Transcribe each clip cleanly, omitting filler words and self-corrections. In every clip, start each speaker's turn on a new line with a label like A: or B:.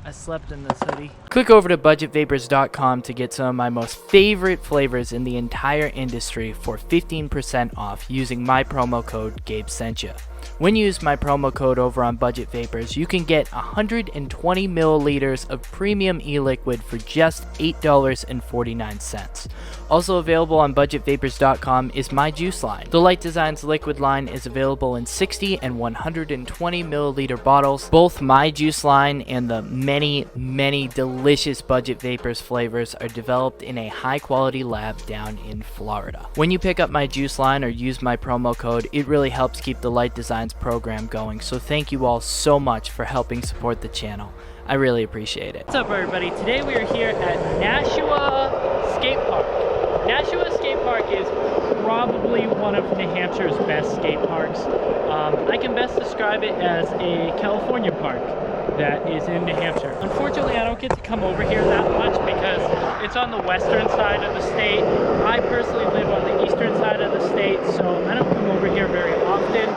A: I slept in this hoodie. Click over to budgetvapors.com to get some of my most favorite flavors in the entire industry for 15% off using my promo code GabeSentya. When you use my promo code over on Budget Vapors, you can get 120 milliliters of premium e-liquid for just $8.49. Also available on budgetvapors.com is my juice line. The Light Designs liquid line is available in 60 and 120 milliliter bottles. Both my juice line and the many delicious Budget Vapors flavors are developed in a high quality lab down in Florida. When you pick up my juice line or use my promo code, it really helps keep the Light Designs program going, so thank you all so much for helping support the channel. I really appreciate it. What's up, everybody? Today we are here at Nashua Skate Park. Nashua Skate Park is probably one of New Hampshire's best skate parks. I can best describe it as a California park that is in New Hampshire. Unfortunately, I don't get to come over here that much because it's on the western side of the state. I personally live on the eastern side of the state, so I don't come over here very often.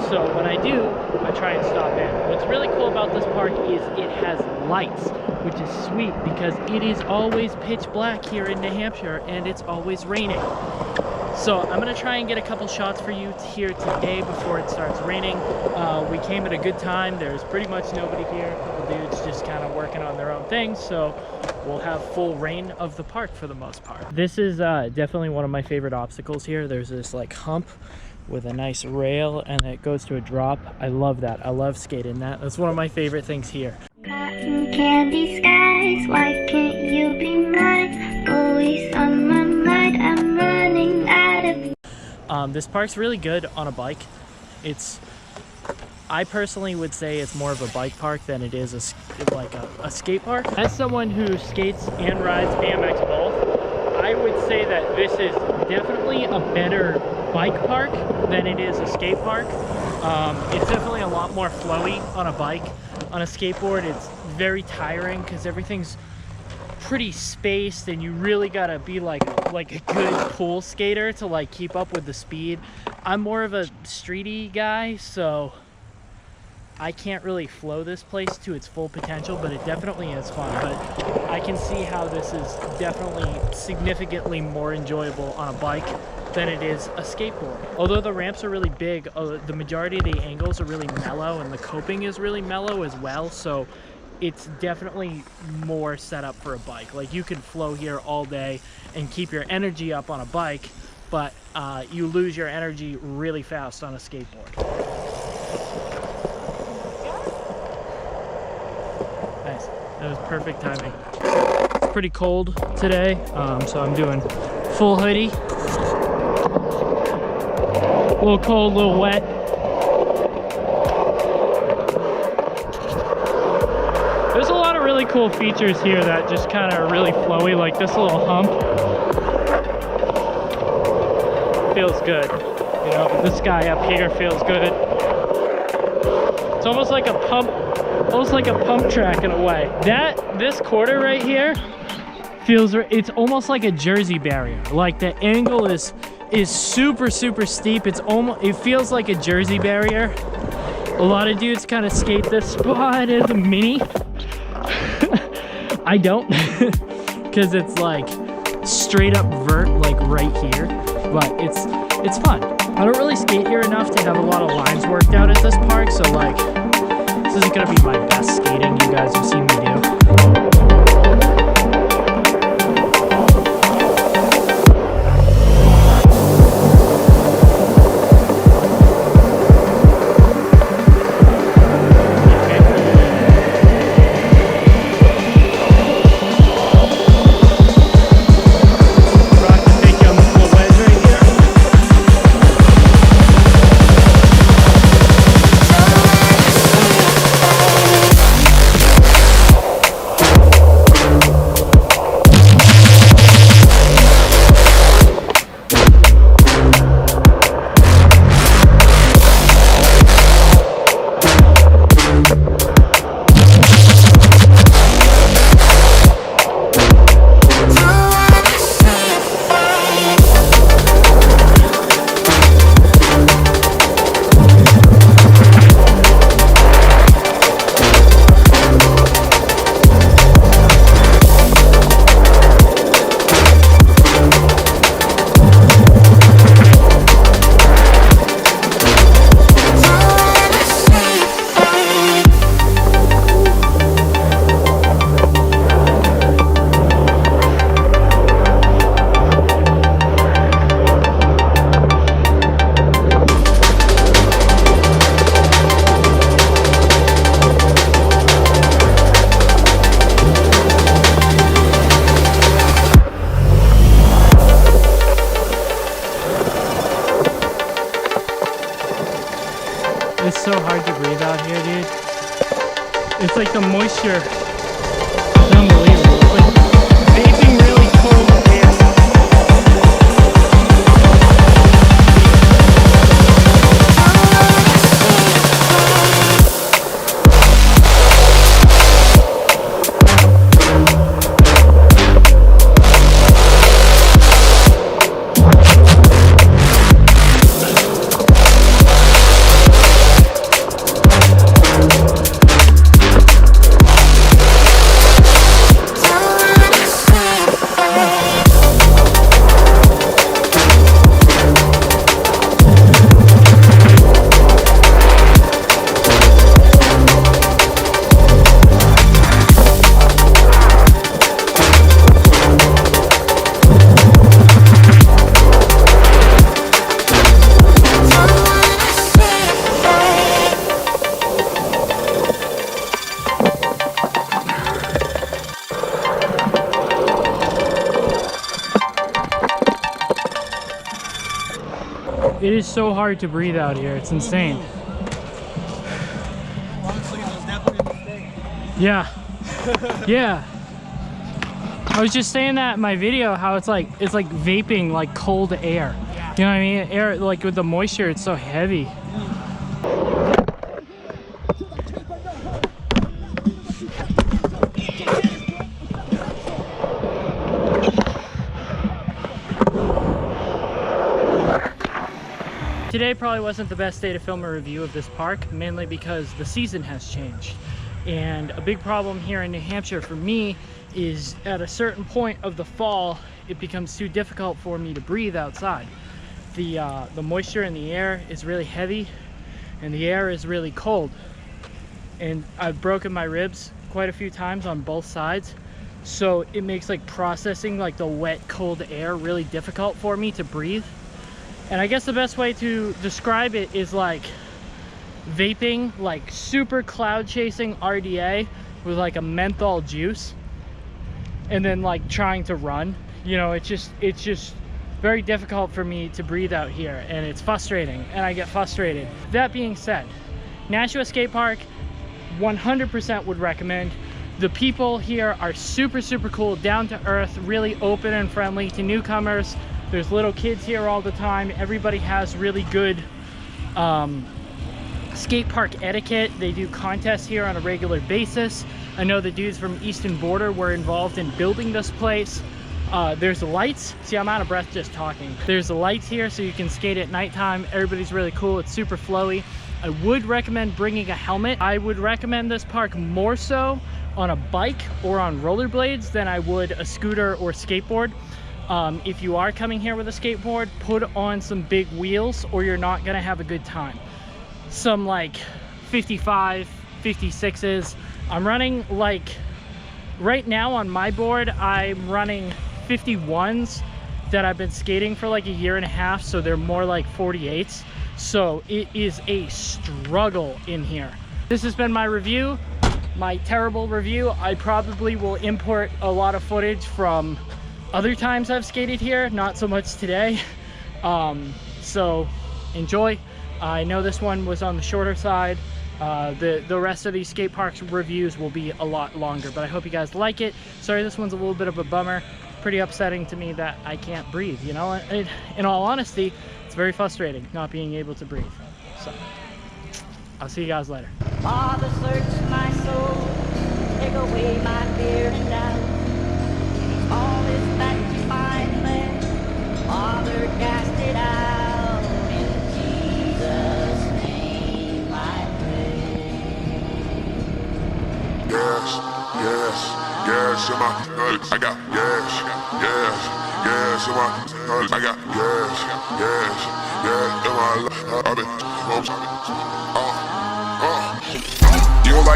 A: So when I do, I try and stop in. What's really cool about this park is it has lights, which is sweet because it is always pitch black here in New Hampshire and it's always raining. So I'm going to try and get a couple shots for you here today before it starts raining. We came at a good time. There's pretty much nobody here. A couple dudes just kind of working on their own things. So we'll have full reign of the park for the most part. This is definitely one of my favorite obstacles here. There's this like hump with a nice rail and it goes to a drop. I love that. I love skating that. That's one of my favorite things here.
B: Cotton candy skies, why can't you be mine? Always on my mind, I'm running out of...
A: This park's really good on a bike. I personally would say it's more of a bike park than it is a skate park. As someone who skates and rides BMX both, I would say that this is definitely a better bike park than it is a skate park. It's definitely a lot more flowy on a bike. On a skateboard, it's very tiring because everything's pretty spaced and you really gotta be like a good pool skater to like keep up with the speed. I'm more of a streety guy, so I can't really flow this place to its full potential, but it definitely is fun. But I can see how this is definitely significantly more enjoyable on a bike than it is a skateboard. Although the ramps are really big, the majority of the angles are really mellow and the coping is really mellow as well, so it's definitely more set up for a bike. Like you can flow here all day and keep your energy up on a bike, but you lose your energy really fast on a skateboard. Nice, that was perfect timing. It's pretty cold today, so I'm doing full hoodie. A little cold, a little wet. There's a lot of really cool features here that just kind of are really flowy, like this little hump. Feels good. You know, this guy up here feels good. It's almost like a pump track in a way. This quarter right here it's almost like a jersey barrier. Like the angle is super steep. It feels like a jersey barrier. A lot of dudes kind of skate this spot as a mini. I don't, because it's like straight up vert, like right here, but it's fun. I don't really skate here enough to have a lot of lines worked out at this park, so like this isn't gonna be my best skating you guys have seen me do. It's like the moisture. It's unbelievable. It's like vaping really cold air. It is so hard to breathe out here. It's insane.
C: Honestly, it was definitely a mistake.
A: Yeah. Yeah. I was just saying that in my video, how it's like vaping like cold air.
C: Yeah.
A: You know what I mean? Air, like with the moisture, it's so heavy. Today probably wasn't the best day to film a review of this park, mainly because the season has changed. And a big problem here in New Hampshire for me is at a certain point of the fall, it becomes too difficult for me to breathe outside. The moisture in the air is really heavy and the air is really cold. And I've broken my ribs quite a few times on both sides. So it makes like processing like the wet, cold air really difficult for me to breathe. And I guess the best way to describe it is like vaping, like super cloud chasing RDA with like a menthol juice and then like trying to run. You know, it's just very difficult for me to breathe out here, and it's frustrating, and I get frustrated. That being said, Nashua Skate Park 100% would recommend. The people here are super cool, down to earth, really open and friendly to newcomers. There's little kids here all the time. Everybody has really good skate park etiquette. They do contests here on a regular basis. I know the dudes from Eastern Border were involved in building this place. There's the lights. See, I'm out of breath just talking. There's the lights here so you can skate at nighttime. Everybody's really cool. It's super flowy. I would recommend bringing a helmet. I would recommend this park more so on a bike or on rollerblades than I would a scooter or skateboard. If you are coming here with a skateboard, put on some big wheels or you're not gonna have a good time. Some like 55, 56s. I'm running like, right now on my board, I'm running 51s that I've been skating for like a year and a half, so they're more like 48s. So it is a struggle in here. This has been my review, my terrible review. I probably will import a lot of footage from other times I've skated here, not so much today. So enjoy. I know this one was on the shorter side. The rest of these skate parks reviews will be a lot longer, but I hope you guys like it. Sorry, this one's a little bit of a bummer. Pretty upsetting to me that I can't breathe, you know? In all honesty, it's very frustrating not being able to breathe. So I'll see you guys later.
D: Father, search my soul, take away my fear and doubt. All is that you find there, Father, cast it out. In Jesus' name I pray.
E: Gas, gas, gas in my nuts. I got gas, gas in my nuts. I got gas in my life. I've been you don't like